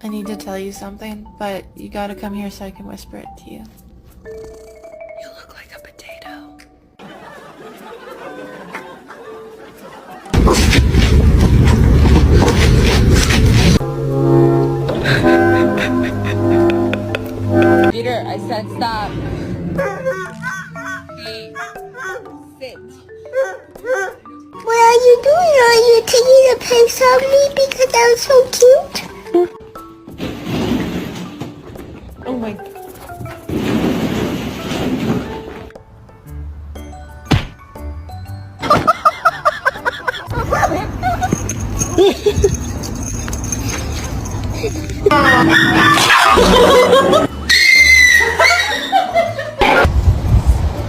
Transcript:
I need to tell you something, but you gotta come here so I can whisper it to you. You look like a potato. Peter, I said stop. Hey, sit. What are you doing? Are you taking a pics of me because I'm so cute? Oh my god.